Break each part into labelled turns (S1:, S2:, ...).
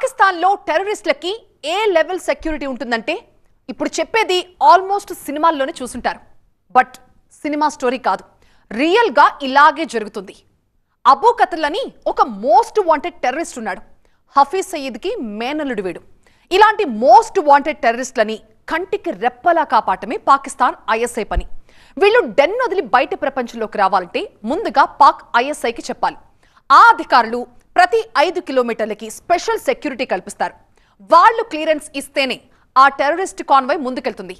S1: పాకిస్తాన్లో టెర్రరిస్టులకి ఏ level security ఉంటుందంటే ఇప్పుడు చెప్పేది ఆల్మోస్ట్ సినిమాల్లోనే చూసుంటారు. బట్ సినిమా స్టోరీ కాదు, రియల్ గా ఇలాగే జరుగుతుంది. అబూ కతల్ అని ఒక మోస్ట్ వాంటెడ్ టెర్రరిస్ట్ ఉన్నాడు. హఫీజ్ సయీద్ కి మేనల్లుడు వీడు. ఇలాంటి మోస్ట్ వాంటెడ్ టెర్రరిస్టులని కంటికి రెప్పలా కాపాడటమే పాకిస్తాన్ ఐఎస్ఐ పని. వీళ్ళు డెన్ వదిలి బయట ప్రపంచంలోకి రావాలంటే ముందుగా పాక్ ఐఎస్ఐకి చెప్పాలి. ఆ అధికారులు ప్రతి 5 కిలోమీటర్లకి స్పెషల్ సెక్యూరిటీ కల్పిస్తారు. వాళ్ళు క్లియరెన్స్ ఇస్తేనే ఆ టెర్రరిస్ట్ కాన్వాయ్ ముందుకెళ్తుంది.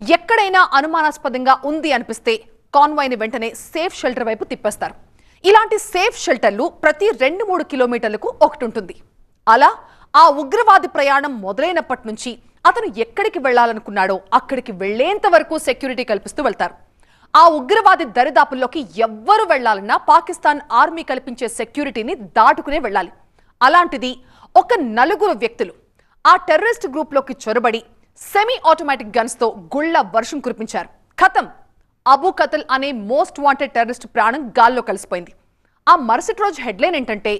S1: ఎక్కడైనా అనుమానాస్పదంగా ఉంది అనిపిస్తే కాన్వాయ్ని వెంటనే సేఫ్ షెల్టర్ వైపు తిప్పేస్తారు. ఇలాంటి సేఫ్ షెల్టర్లు ప్రతి 2-3 కిలోమీటర్లకు ఒకటి ఉంటుంది. అలా ఆ ఉగ్రవాది ప్రయాణం మొదలైనప్పటి నుంచి అతను ఎక్కడికి వెళ్లాలనుకున్నాడో అక్కడికి వెళ్లేంత వరకు సెక్యూరిటీ కల్పిస్తూ వెళ్తారు. ఆ ఉగ్రవాది దరిదాపుల్లోకి ఎవ్వరు వెళ్లాలన్నా పాకిస్తాన్ ఆర్మీ కల్పించే సెక్యూరిటీని దాటుకునే వెళ్ళాలి. అలాంటిది ఒక 4 వ్యక్తులు ఆ టెర్రరిస్ట్ గ్రూప్ లోకి చొరబడి సెమీ ఆటోమేటిక్ గన్స్ తో గుళ్ల వర్షం కురిపించారు. ఖతం, అబూ కతల్ అనే మోస్ట్ వాంటెడ్ టెర్రరిస్ట్ ప్రాణం గాల్లో కలిసిపోయింది. ఆ మరుసటి రోజు హెడ్లైన్ ఏంటంటే,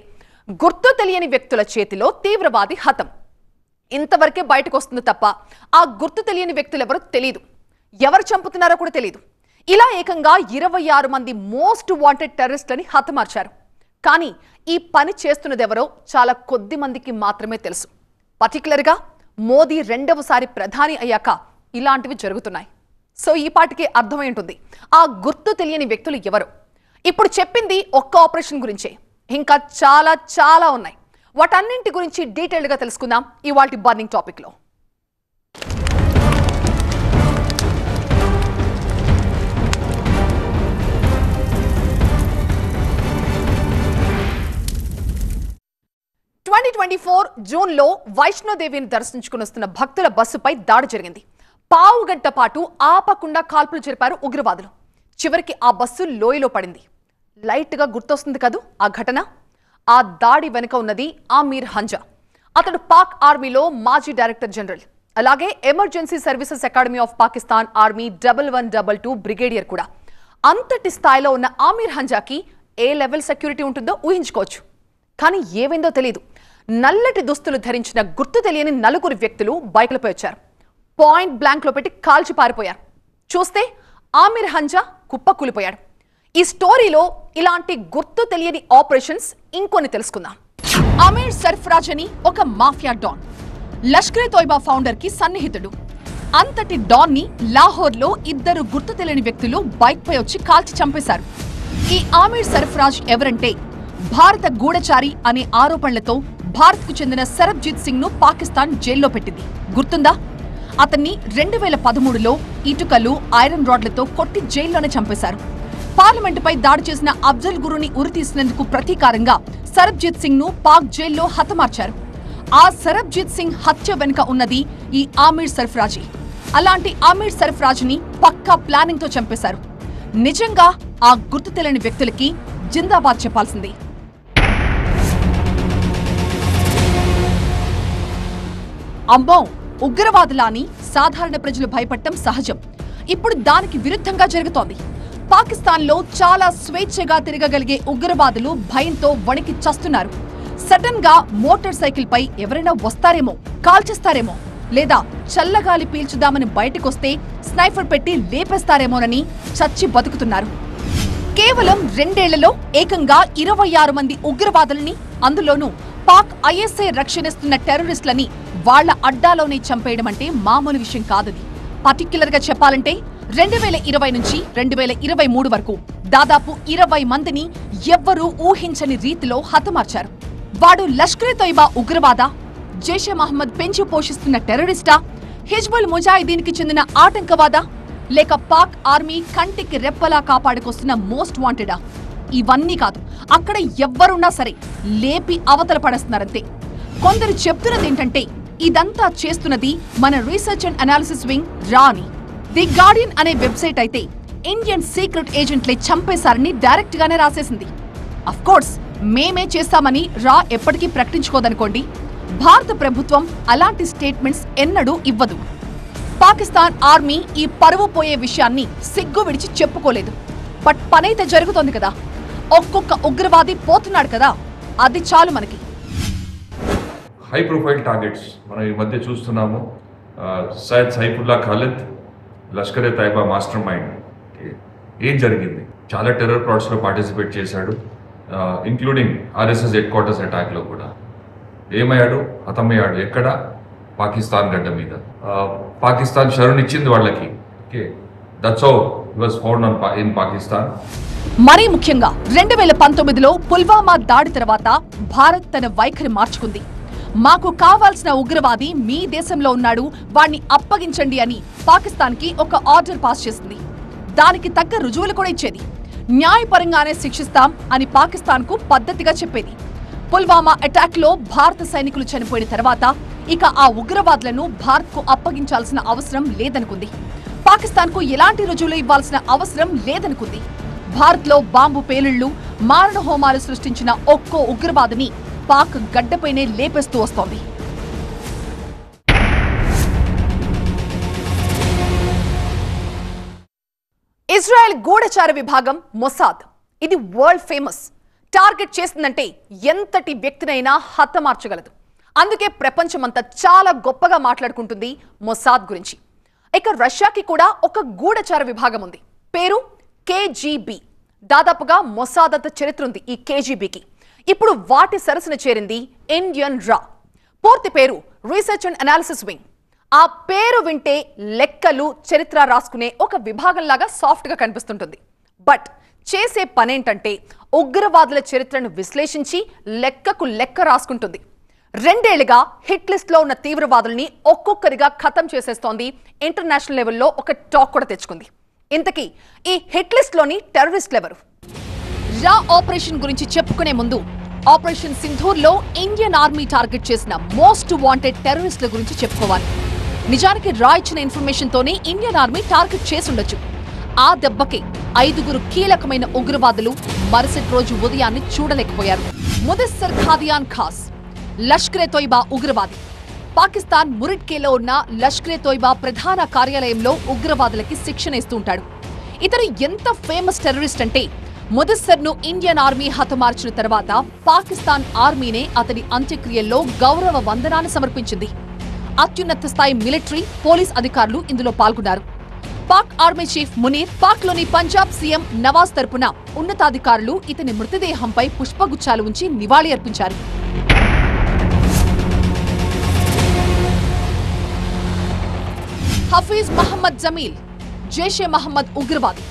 S1: గుర్తు తెలియని వ్యక్తుల చేతిలో తీవ్రవాది హతం. ఇంతవరకే బయటకు వస్తుంది తప్ప ఆ గుర్తు తెలియని వ్యక్తులు ఎవరో తెలియదు, ఎవరు చంపుతున్నారో కూడా తెలియదు. ఇలా ఏకంగా 26 మంది మోస్ట్ వాంటెడ్ టెర్రరిస్టులని హతమార్చారు. కానీ ఈ పని చేస్తున్నదెవరో చాలా కొద్ది మందికి మాత్రమే తెలుసు. పర్టికులర్గా మోదీ 2వసారి ప్రధాని అయ్యాక ఇలాంటివి జరుగుతున్నాయి. సో ఈ పాటికే అర్థమై ఉంటుంది ఆ గుర్తు తెలియని వ్యక్తులు ఎవరు. ఇప్పుడు చెప్పింది ఒక్క ఆపరేషన్ గురించే, ఇంకా చాలా చాలా ఉన్నాయి. వాటన్నింటి గురించి డీటెయిల్డ్గా తెలుసుకుందాం ఇవాల్టి బర్నింగ్ టాపిక్లో. జూన్లో వైష్ణోదేవిని దర్శించుకుని వస్తున్న భక్తుల బస్సుపై దాడి జరిగింది. పావుగంట పాటు ఆపకుండా కాల్పులు జరిపారు ఉగ్రవాదులు. చివరికి ఆ బస్సు లోయలో పడింది. లైట్గా గుర్తొస్తుంది కదూ ఆ ఘటన. ఆ దాడి వెనుక ఉన్నది ఆమీర్ హంజా. అతడు పాక్ ఆర్మీలో మాజీ డైరెక్టర్ జనరల్, అలాగే emergency services academy of Pakistan army 1122 brigadier కూడా. అంతటి స్థాయిలో ఉన్న ఆమీర్ హంజాకి ఏ లెవెల్ సెక్యూరిటీ ఉంటుందో ఊహించుకోవచ్చు. కానీ ఏమైందో తెలియదు. నల్లటి దుస్తులు ధరించిన గుర్తు తెలియని 4 వ్యక్తులు బైకులపై వచ్చారు. పాయింట్ బ్లాంక్ లో పెట్టి కాల్చి పారిపోయారు. చూస్తే ఆమీర్ హంజా కుప్పకూలిపోయాడు. ఈ స్టోరీలో ఇలాంటి గుర్తు తెలియని ఆపరేషన్స్ ఇంకొన్ని తెలుసుకుందాం. ఆమీర్ సర్ఫరాజ్ అని ఒక mafia don, Lashkare Toiba founder కి సన్నిహితుడు. అంతటి డాన్ ని లాహోర్లో 2 గుర్తు తెలియని వ్యక్తులు బైక్ పై వచ్చి కాల్చి చంపేశారు. ఈ ఆమీర్ సర్ఫరాజ్ ఎవరంటే, భారత గూఢచారి అనే ఆరోపణలతో భారత్కు చెందిన సరబ్జీత్ సింగ్ ను పాకిస్తాన్ జైల్లో పెట్టింది. గుర్తుందా? అతన్ని 2013లో ఇటుకలు, ఐరన్ రాడ్లతో కొట్టి జైల్లోనే చంపేశారు. పార్లమెంటుపై దాడి చేసిన అఫ్జల్ గురుని ఉరితీసినందుకు ప్రతీకారంగా సరబ్జీత్ సింగ్ ను పాక్ జైల్లో హతమార్చారు. ఆ సరబ్జీత్ సింగ్ హత్య వెనుక ఉన్నది ఈ ఆమీర్ సర్ఫరాజీ. అలాంటి ఆమీర్ సర్ఫరాజ్ ని పక్కా ప్లానింగ్ తో చంపేశారు. నిజంగా ఆ గుర్తు తెలియని వ్యక్తులకి జిందాబాద్ చెప్పాల్సింది. అమ్మో, ఉగ్రవాదులాని సాధారణ ప్రజలు భయపడటం సహజం. ఇప్పుడు దానికి విరుద్ధంగా జరుగుతోంది. పాకిస్తాన్లో చాలా స్వేచ్ఛగా తిరగగలిగే ఉగ్రవాదులు భయంతో వణికి చస్తున్నారు. సడన్ గా మోటార్ సైకిల్ పై ఎవరైనా వస్తారేమో, కాల్చేస్తారేమో, లేదా చల్లగాలి పీల్చుదామని బయటకొస్తే స్నైఫర్ పెట్టి లేపేస్తారేమోనని చచ్చి బతుకుతున్నారు. కేవలం 2 ఏళ్లలో ఏకంగా 26 మంది ఉగ్రవాదులని, అందులోనూ పాక్ ఐఎస్ఐ రక్షణిస్తున్న టెర్రరిస్టులని వాళ్ల అడ్డాలోనే చంపేయడం అంటే మామూలు విషయం కాదది. పర్టిక్యులర్ గా చెప్పాలంటే 2020 నుంచి 2023 వరకు దాదాపు 20 మందిని ఎవ్వరూ ఊహించని రీతిలో హతమార్చారు. వాడు లష్కరే తోయిబా ఉగ్రవాద, జైషే మహమ్మద్ పెంచి పోషిస్తున్న టెర్రరిస్టా, హిజ్బుల్ ముజాహిదీన్ కి చెందిన ఆటంకవాదా, లేక పాక్ ఆర్మీ కంటికి రెప్పలా కాపాడుకొస్తున్న మోస్ట్ వాంటెడా? ఇవన్నీ కాదు, అక్కడ ఎవ్వరున్నా సరే లేపి అవతల పడేస్తున్నారంతే. కొందరు చెప్తున్నదేంటంటే, ఇదంతా చేస్తున్నది మన రీసెర్చ్ అండ్ అనాలిసిస్ వింగ్ రా అని. ది గార్డియన్ అనే వెబ్సైట్ అయితే ఇండియన్ సీక్రెట్ ఏజెంట్లే చంపేశారని డైరెక్ట్ గానే రాసేసింది. అఫ్ కోర్స్ మేమే చేస్తామని రా ఎప్పటికీ ప్రకటించుకోదనుకోండి. భారత ప్రభుత్వం అలాంటి స్టేట్మెంట్స్ ఎన్నడూ ఇవ్వదు. పాకిస్తాన్ ఆర్మీ ఈ పరువు పోయే విషయాన్ని సిగ్గు విడిచి చెప్పుకోలేదు. బట్ పనైతే జరుగుతోంది కదా, ఒక్కొక్క ఉగ్రవాది పోతున్నాడు కదా, అది చాలు మనకి.
S2: హై ప్రొఫైల్ టార్గెట్స్ మనం ఈ మధ్య చూస్తున్నాము. Syed Saifullah Khalid, Lashkar-e Taiba master mind. ఏం జరిగింది? చాలా టెర్రర్ ప్లాట్స్లో పార్టిసిపేట్ చేశాడు, ఇంక్లూడింగ్ ఆర్ఎస్ఎస్ హెడ్ క్వార్టర్స్ అటాక్లో కూడా. ఏమయ్యాడు? హతమయ్యాడు. ఎక్కడ? పాకిస్తాన్ గడ్డ మీద. పాకిస్తాన్ శరణిచ్చింది వాళ్ళకి. Okay, that's how he was found in Pakistan.
S1: మరీ ముఖ్యంగా 2019లో పుల్వామా దాడి తర్వాత భారత్ తన వైఖరి మార్చుకుంది. మాకు కావాల్సిన ఉగ్రవాది మీ దేశంలో ఉన్నాడు, వాణ్ణి అప్పగించండి అని పాకిస్తాన్కి ఒక ఆర్డర్ పాస్ చేసింది. దానికి తగ్గ రుజువులు కూడా ఇచ్చేది. న్యాయపరంగానే శిక్షిస్తాం అని పాకిస్తాన్కు పద్ధతిగా చెప్పేది. పుల్వామా అటాక్లో భారత సైనికులు చనిపోయిన తర్వాత ఇక ఆ ఉగ్రవాదులను భారత్కు అప్పగించాల్సిన అవసరం లేదనుకుంది. పాకిస్తాన్కు ఎలాంటి రుజువులు ఇవ్వాల్సిన అవసరం లేదనుకుంది. భారత్లో బాంబు పేలుళ్లు, మారణ హోమాలు సృష్టించిన ఒక్కో ఉగ్రవాదిని పాక్ గడ్డపైనే లేపేస్తూ వస్తోంది. ఇజ్రాయెల్ గూఢచార విభాగం మొసాద్, ఇది వరల్డ్ ఫేమస్. టార్గెట్ చేసిందంటే ఎంతటి వ్యక్తినైనా హతమార్చగలదు. అందుకే ప్రపంచమంతా చాలా గొప్పగా మాట్లాడుకుంటుంది మొసాద్ గురించి. ఇక రష్యాకి కూడా ఒక గూఢచార విభాగం ఉంది, పేరు కేజీబీ. దాదాపుగా మొసాద్ అంత చరిత్ర ఉంది ఈ కేజీబీకి. ఇప్పుడు వాటి సరసన చేరింది ఇండియన్ రా. పూర్తి పేరు రీసెర్చ్ అండ్ అనాలిసిస్ వింగ్. ఆ పేరు వింటే లెక్కలు, చరిత్ర రాసుకునే ఒక విభాగంలాగా సాఫ్ట్గా కనిపిస్తుంటుంది. బట్ చేసే పనేంటంటే ఉగ్రవాదుల చరిత్రను విశ్లేషించి లెక్కకు లెక్క రాసుకుంటుంది. 2 ఏళ్లుగా హిట్ లిస్ట్ లో ఉన్న తీవ్రవాదుల్ని ఒక్కొక్కరిగా ఖతం చేసేస్తోంది. ఇంటర్నేషనల్ లెవెల్లో ఒక టాక్ కూడా తెచ్చుకుంది. ఇంతకీ ఈ హిట్ లిస్ట్ లోని టెర్రరిస్టులు ఎవరు? రా ఆపరేషన్ గురించి చెప్పుకునే ముందు ఆపరేషన్ సింధూర్లో ఇండియన్ ఆర్మీ టార్గెట్ చేసిన మోస్ట్ వాంటెడ్ టెర్రరిస్టుల గురించి చెప్పుకోవాలి. నిజానికి రా ఇచ్చిన ఇన్ఫర్మేషన్ తోనే ఇండియన్ ఆర్మీ టార్గెట్ చేసుండొచ్చు. ఆ దెబ్బకే 5 కీలకమైన ఉగ్రవాదులు మరుసటి రోజు ఉదయాన్ని చూడలేకపోయారు. ముదస్సర్ ఖాదియాన్ ఖాస్, లష్కర్-e-తోయిబా ఉగ్రవాది. పాకిస్తాన్ మురిట్కేలో ఉన్న లష్కర్-e-తోయిబా ప్రధాన కార్యాలయంలో ఉగ్రవాదులకి శిక్షణ ఇస్తూ ఉంటాడు. ఇతను ఎంత ఫేమస్ టెర్రరిస్ట్ అంటే ముదస్సర్ను ఇండియన్ ఆర్మీ హతమార్చిన తర్వాత పాకిస్తాన్ ఆర్మీనే అతడి అంత్యక్రియల్లో గౌరవ వందనాన్ని సమర్పించింది. అత్యున్నత స్థాయి మిలిటరీ, పోలీస్ అధికారులు ఇందులో పాల్గొన్నారు. పాక్ ఆర్మీ చీఫ్ మునీర్, పాక్లోని పంజాబ్ సీఎం నవాజ్ తరపున ఉన్నతాధికారులు ఇతని మృతదేహంపై పుష్పగుచ్చాలు ఉంచి నివాళి అర్పించారు. హఫీజ్ మహమ్మద్ జమీల్, జైషే మహమ్మద్ ఉగ్రవాది.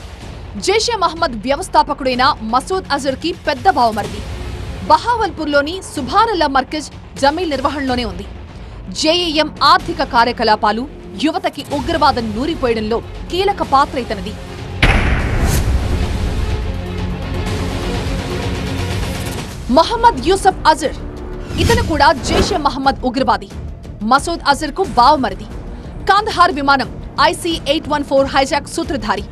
S1: జైషే మహమ్మద్ వ్యవస్థాపకుడైన మసూద్ అజర్ కి పెద్ద బావమరిది. బహావల్పూర్లోని సుభానల్లా మర్కజ్ జమీల్ నిర్వహణలోనే ఉంది. జేఈఎం ఆర్థిక కార్యకలాపాలు, యువతకి ఉగ్రవాదం నూరిపోయడంలో కీలక పాత్ర ఇతనిది. మొహమ్మద్ యూసఫ్ అజర్, ఇతను కూడా జైషే మహమ్మద్ ఉగ్రవాది. మసూద్ అజర్ కు బావమరిది. కాందహార్ విమానం IC-814 హైజాక్ సూత్రధారి.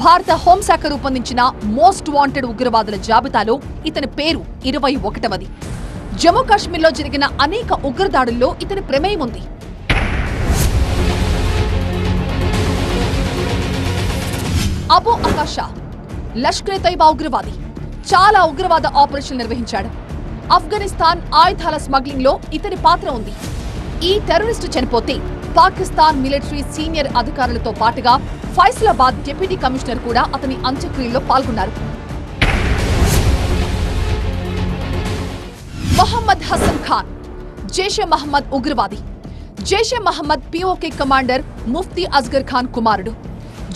S1: భారత హోంశాఖ రూపొందించిన మోస్ట్ వాంటెడ్ ఉగ్రవాదుల జాబితాలో ఇతని పేరు 21వ. జమ్మూ కాశ్మీర్లో జరిగిన అనేక ఉగ్రదాడుల్లో ఇతని ప్రమేయం ఉంది. అబూ అకాషా, లష్కర్-e-తోయిబా ఉగ్రవాది. చాలా ఉగ్రవాద ఆపరేషన్లు నిర్వహించాడు. ఆఫ్ఘనిస్తాన్ ఆయుధాల స్మగ్లింగ్ లో ఇతని పాత్ర ఉంది. ఈ టెర్రరిస్టు చనిపోతే పాకిస్తాన్ మిలిటరీ సీనియర్ అధికారులతో పాటుగా ఫైసలాబాద్ డిప్యూటీ కమిషనర్ కూడా అతని అంత్యక్రియల్లో పాల్గొన్నారు. మొహమ్మద్ హసన్ ఖాన్, జైషే మహమ్మద్ ఉగ్రవాది. జైషే మహమ్మద్ POK కమాండర్ ముఫ్తీ అస్గర్ ఖాన్ కుమారుడు.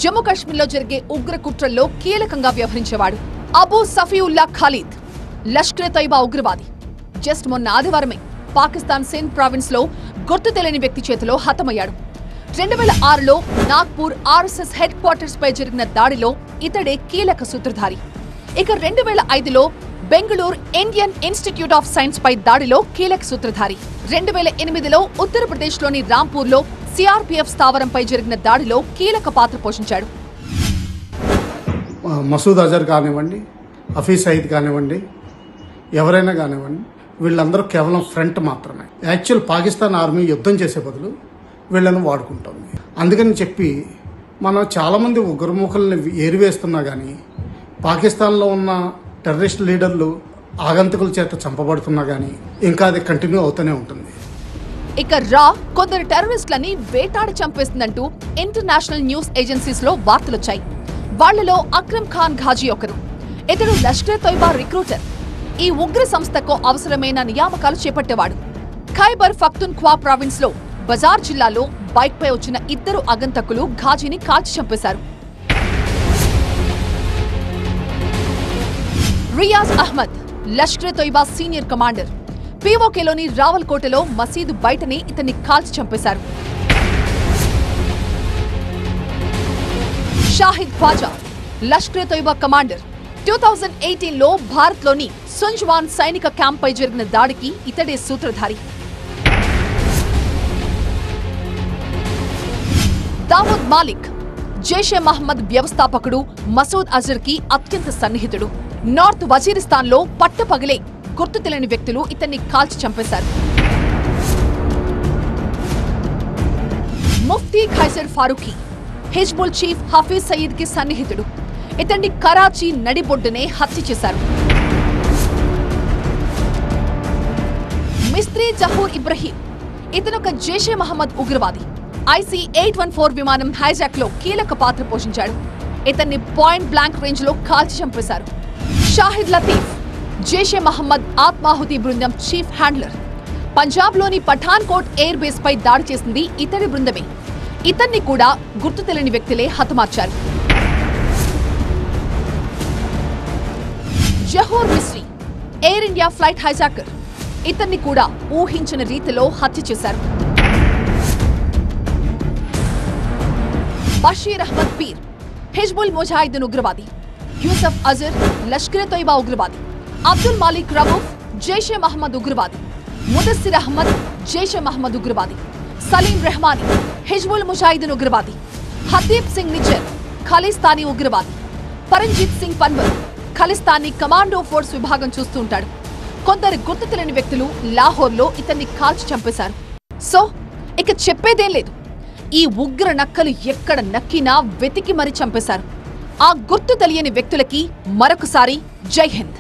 S1: జమ్మూ కాశ్మీర్లో జరిగే ఉగ్ర కుట్రల్లో కీలకంగా వ్యవహరించేవాడు. అబూ సఫీవుల్లా ఖాలిద్, లష్కర్-e-తోయిబా ఉగ్రవాది. జస్ట్ మొన్న ఆదివారమే పాకిస్తాన్ సింధ్ ప్రావిన్స్ లో గుర్తు తెలియని వ్యక్తి చేతిలో హతమయ్యాడు. 2006లో నాగ్పూర్ RSS హెడ్ క్వార్టర్స్ పై జరిగిన దాడిలో ఇతడే కీలక సూత్రధారి. ఇక 2005లో Bengaluru Indian Institute of Science పై దాడిలో కీలక సూత్రధారి. 2008లో ఉత్తరప్రదేశ్లోని రాంపూర్లో CRPF స్థావరంపై జరిగిన దాడిలో కీలక పాత్ర పోషించాడు.
S3: మసూద్ అజర్ కానివ్వండి, హఫీజ్ సయీద్ కానివ్వండి, ఎవరైనా కానివ్వండి, వీళ్ళందరూ కేవలం ఫ్రంట్ మాత్రమే. యాక్చువల్ పాకిస్తాన్ ఆర్మీ యుద్ధం చేసే బదులు వీళ్ళను వాడుకుంటుంది. అందుకని చెప్పి మనం చాలామంది ఉగ్రముఖుల్ని ఏరివేస్తున్నా కానీ పాకిస్తాన్లో ఉన్న టెర్రరిస్ట్ లీడర్లు ఆగంతకుల చేత చంపబడుతున్నా కానీ ఇంకా అది కంటిన్యూ అవుతూనే ఉంటుంది.
S1: ఇక కొందరు టెర్రరిస్టులని వేటాడి చంపేస్తుందంటూ ఇంటర్నేషనల్ న్యూస్ ఏజెన్సీస్ లో వార్తలొచ్చాయి. వాళ్లలో అక్రమ్ ఖాన్ ఘాజీ ఒకరు. ఇతడు లష్కరే తోయిబా రిక్రూటర్. ఈ ఉగ్ర సంస్థకు అవసరమైన నియామకాలు చేపట్టేవాడు. ఖైబర్ పఖ్తూన్ఖ్వా ప్రావిన్స్ లో బజార్ జిల్లాలో బైక్ పై వచ్చిన 2 ఆగంతకులు ఘాజీని కాల్చి చంపేశారు. Riyaz Ahmed Lashkar-e Taiba senior commander. పీఓకేలోని రావల్కోటలో మసీదు బయటనే ఇతన్ని కాల్చి చంపేశారు. షాహిద్ ఖ్వాజా లష్కరే తోయిబా కమాండర్. 2018లో భారత్లోని సుంజ్వాన్ సైనిక క్యాంప్పై జరిగిన దాడికి ఇతడే సూత్రధారి. దావూద్ మాలిక్ జైషే మహమ్మద్ వ్యవస్థాపకుడు మసూద్ అజర్ కి అత్యంత సన్నిహితుడు. నార్త్ వజీరిస్తాన్లో పట్టపగలే గుర్తు తెలియని వ్యక్తులు ఇతన్ని కాల్చి చంపేశారు. ముఫ్తీ ఖైసర్ ఫారూఖీ హిజ్బుల్ చీఫ్ హఫీజ్ సయీద్ కి సన్నిహితుడు. ఇతన్ని కరాచీ నడిబొడ్డునే హత్య చేశారు. మిస్త్రీ జహూర్ ఇబ్రహీం ఇతనొక జైషే మహమ్మద్ ఉగ్రవాది. IC-814 విమానం హైజాక్ లో కీలక పాత్ర పోషించాడు. ఇతన్ని పాయింట్ బ్లాంక్ రేంజ్ లో కాల్చి చంపేశారు. షాహిద్ లతీఫ్ జైషే మహమ్మద్ ఆత్మాహుతి బృందం చీఫ్ హ్యాండ్లర్. పంజాబ్ లోని పఠాన్ కోట్ ఎయిర్ బేస్ పై దాడి చేసింది ఇతడి బృందమే. ఇతన్ని కూడా గుర్తు తెలియని వ్యక్తులే హతమార్చారు. Zahoor Mistry air India flight hijacker. ఇతన్ని కూడా ఊహించని రీతిలో హత్య చేశారు. బషీర్ అహ్మద్ పీర్ హిజ్బుల్ ముజాహిదీన్ ఉగ్రవాది. యూసఫ్ అజర్ లష్కరే తోయిబా ఉగ్రవాది. అబ్దుల్ మాలిక్ రవూఫ్ జైషే మహమ్మద్ ఉగ్రవాది. ముదస్సిర్ అహ్మద్ జైషే మహమ్మద్ ఉగ్రవాది. సలీం రెహమానీ హిజ్బుల్ ముజాహిదీన్ ఉగ్రవాది. హతీబ్ సింగ్ నిజర్ ఖలిస్తానీ ఉగ్రవాది. పరంజిత్ సింగ్ పన్వర్ ఖలిస్తానీ కమాండో ఫోర్స్ విభాగం చూస్తూ ఉంటాడు. కొందరు గుర్తు తెలియని వ్యక్తులు లాహోర్లో ఇతన్ని కాల్చి చంపేశారు. సో ఇక చెప్పేదేం లేదు. ఈ ఉగ్ర నక్కలు ఎక్కడ నక్కినా వెతికి మరీ చంపేశారు. ఆ గుర్తు తెలియని వ్యక్తులకి మరొకసారి జై హింద్.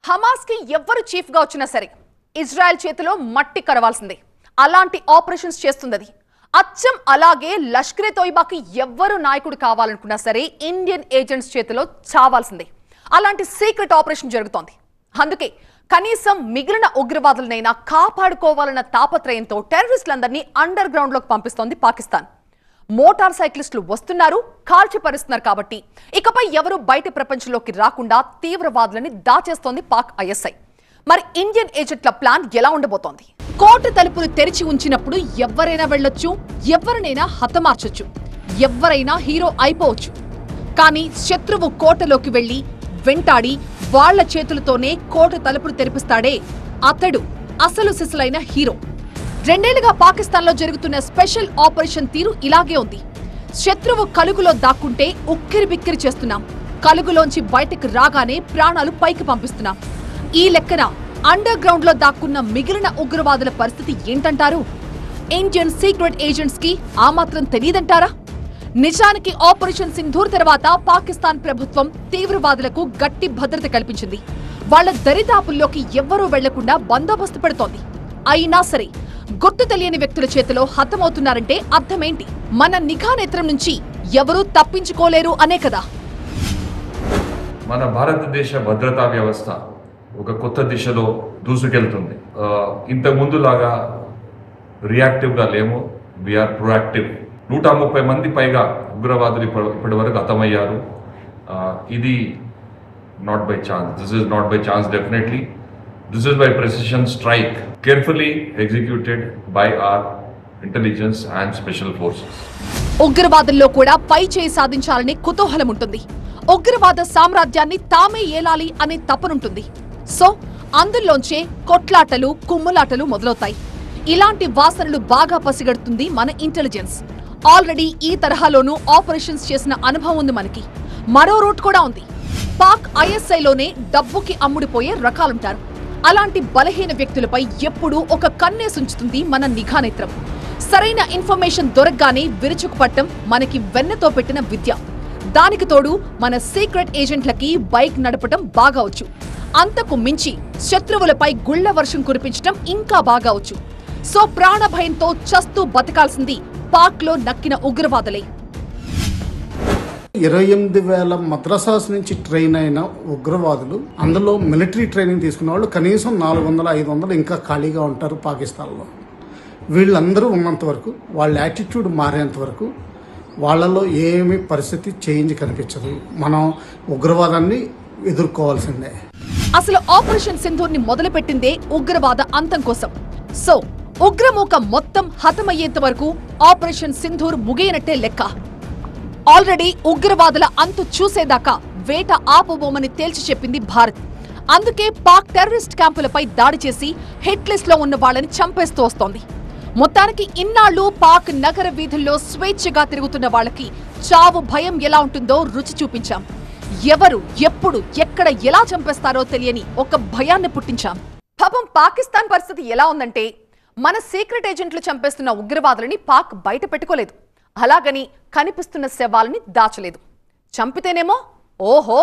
S1: హమాస్ కి ఎవ్వరు చీఫ్ గా వచ్చినా సరే ఇజ్రాయెల్ చేతిలో మట్టి కరవాల్సిందే. అలాంటి ఆపరేషన్స్ చేస్తుంది. అచ్చం అలాగే లష్కరే తోయిబాకి ఎవ్వరు నాయకుడు కావాలనుకున్నా సరే ఇండియన్ ఏజెంట్స్ చేతిలో చావాల్సిందే. అలాంటి సీక్రెట్ ఆపరేషన్ జరుగుతోంది. అందుకే కనీసం మిగిలిన ఉగ్రవాదులనైనా కాపాడుకోవాలన్న తాపత్రయంతో టెర్రరిస్టులందరినీ అండర్ గ్రౌండ్ లోకి పంపిస్తోంది పాకిస్తాన్. మోటార్ సైక్లిస్టులు వస్తున్నారు, కాల్చిపరుస్తున్నారు కాబట్టి ఇకపై ఎవరు బయట ప్రపంచంలోకి రాకుండా తీవ్రవాదులని దాచేస్తోంది పాక్ ISI. మరి ఇండియన్ ఏజెంట్ల ప్లాన్ ఎలా ఉండబోతోంది? కోట తలుపులు తెరిచి ఉంచినప్పుడు ఎవరైనా వెళ్ళొచ్చు, ఎవరినైనా హతమార్చొచ్చు, ఎవరైనా హీరో అయిపోవచ్చు. కానీ శత్రువు కోటలోకి వెళ్లి వెంటాడి వాళ్ల చేతులతోనే కోట తలుపులు తెరిపిస్తాడే అతడు అసలు సిసలైన హీరో. 2 ఏళ్లుగా పాకిస్తాన్లో జరుగుతున్న స్పెషల్ ఆపరేషన్ తీరు ఇలాగే ఉంది. శత్రువు కలుగులో దాక్కుంటే ఉక్కిరి బిక్కిరి చేస్తున్నాం, కలుగులోంచి బయటకు రాగానే ప్రాణాలు పైకి పంపిస్తున్నాం. ఈ లెక్కన అండర్ గ్రౌండ్ లో దాక్కున్న మిగిలిన ఉగ్రవాదుల పరిస్థితి ఏంటంటారు? ఇండియన్ సీక్రెట్ ఏజెంట్స్ కి ఆ మాత్రం తెలియదంటారా? నిజానికి ఆపరేషన్ సింధూర్ తర్వాత పాకిస్తాన్ ప్రభుత్వం తీవ్రవాదులకు గట్టి భద్రత కల్పించింది. వాళ్ల దరిదాపుల్లోకి ఎవ్వరూ వెళ్లకుండా బందోబస్తు పెడుతోంది. అయినా సరే గుర్తు తెలియని వ్యక్తుల చేతిలో హతమవుతున్నారంటే అర్థమేంటి? మన నిఘా నేత్రం నుంచి ఎవరూ తప్పించుకోలేరు అనే కదా.
S2: మన భారతదేశ భద్రతా వ్యవస్థ ఒక కొత్త దిశలో దూసుకెళ్తుంది. ఇంతకు ముందులాగా రియాక్టివ్గా లేము, వీఆర్ ప్రొయాక్టివ్. 130 మంది పైగా ఉగ్రవాదులు ఇప్పటి వరకు హతమయ్యారు. ఇది not by chance. This is not by chance definitely. This is by precision strike carefully executed by our intelligence and special forces.
S1: ఉగ్రవాదుల్లో కూడా పై చేయి సాధించాలని కుతూహలం ఉంటుంది. ఉగ్రవాద సామ్రాజ్యాన్ని తామే ఏలాలి అనే తపనుంటుంది. సో అందులోంచే కొట్లాటలు, కుమ్ములాటలు మొదలవుతాయి. ఇలాంటి వాసనలు బాగా పసిగడుతుంది మన ఇంటెలిజెన్స్. ఆల్రెడీ ఈ తరహాలోనూ ఆపరేషన్స్ చేసిన అనుభవం ఉంది మనకి. మరో రూట్ కూడా ఉంది. పాక్ ISIలోనే డబ్బుకి అమ్ముడిపోయే రకాలుంటారు. అలాంటి బలహీన వ్యక్తులపై ఎప్పుడూ ఒక కన్నేసుంచుతుంది మన నిఘా నేత్రం. సరైన ఇన్ఫర్మేషన్ దొరకగానే విరుచుకుపట్టం మనకి వెన్నతో పెట్టిన విద్య. దానికి తోడు మన సీక్రెట్ ఏజెంట్లకి బైక్ నడపటం బాగా వచ్చు. అంతకు మించి శత్రువులపై గుళ్ల వర్షం కురిపించడం ఇంకా బాగా వచ్చు. సో ప్రాణ భయంతో చస్తూ బతకాల్సింది పాక్లో నక్కిన ఉగ్రవాదులే.
S3: 28,000 మద్రసాస్ నుంచి ట్రైన్ అయిన ఉగ్రవాదులు, అందులో మిలిటరీ ట్రైనింగ్ తీసుకున్న వాళ్ళు కనీసం 400-500 ఇంకా ఖాళీగా ఉంటారు పాకిస్తాన్లో. వీళ్ళందరూ ఉన్నంత వరకు, వాళ్ళ యాటిట్యూడ్ మారేంత వరకు వాళ్ళలో ఏమీ పరిస్థితి చేంజ్ కనిపించదు. మనం ఉగ్రవాదాన్ని ఎదుర్కోవాల్సిందే.
S1: అసలు ఆపరేషన్ సింధూర్ ని మొదలుపెట్టిందే ఉగ్రవాద అంతం కోసం. సో ఉగ్రమూక మొత్తం హతమయ్యేంత వరకు ఆపరేషన్ సింధూర్ ముగియనట్టే లెక్క. ఆల్రెడీ ఉగ్రవాదుల అంతు చూసేదాకా వేట ఆపబోమని తేల్చి చెప్పింది భారత్. అందుకే పాక్ టెర్రరిస్ట్ క్యాంపులపై దాడి చేసి హిట్ లిస్ట్ లో ఉన్న వాళ్ళని చంపేస్తూ వస్తోంది. మొత్తానికి ఇన్నాళ్లు పాక్ నగర వీధుల్లో స్వేచ్ఛగా తిరుగుతున్న వాళ్ళకి చావు భయం ఎలా ఉంటుందో రుచి చూపించాం. ఎవరు ఎప్పుడు ఎక్కడ ఎలా చంపేస్తారో తెలియని ఒక భయాన్ని పుట్టించాం. పాపం పాకిస్తాన్ పరిస్థితి ఎలా ఉందంటే, మన సీక్రెట్ ఏజెంట్లు చంపేస్తున్న ఉగ్రవాదులని పాక్ బయట పెట్టుకోలేదు. అలాగని కనిపిస్తున్న శవాలని దాచలేదు. చంపితేనేమో ఓహో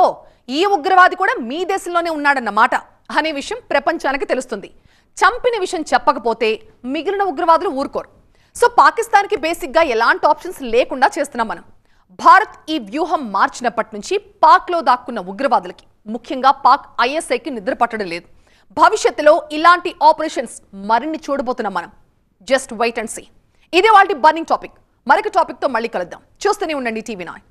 S1: ఈ ఉగ్రవాది కూడా మీ దేశంలోనే ఉన్నాడన్నమాట అనే విషయం ప్రపంచానికి తెలుస్తుంది. చంపిన విషయం చెప్పకపోతే మిగిలిన ఉగ్రవాదులు ఊరుకోరు. సో పాకిస్తాన్కి బేసిక్గా ఎలాంటి ఆప్షన్స్ లేకుండా చేస్తున్నాం మనం. భారత్ ఈ వ్యూహం మార్చినప్పటి నుంచి పాక్లో దాక్కున్న ఉగ్రవాదులకి, ముఖ్యంగా పాక్ ఐఎస్ఐకి నిద్ర పట్టడం లేదు. భవిష్యత్తులో ఇలాంటి ఆపరేషన్స్ మరిన్ని చూడబోతున్నాం మనం. Just wait and see. ఇదే వాళ్ళ బర్నింగ్ టాపిక్. మరొక టాపిక్తో మళ్ళీ కలుద్దాం. చూస్తూనే ఉండండి TV9.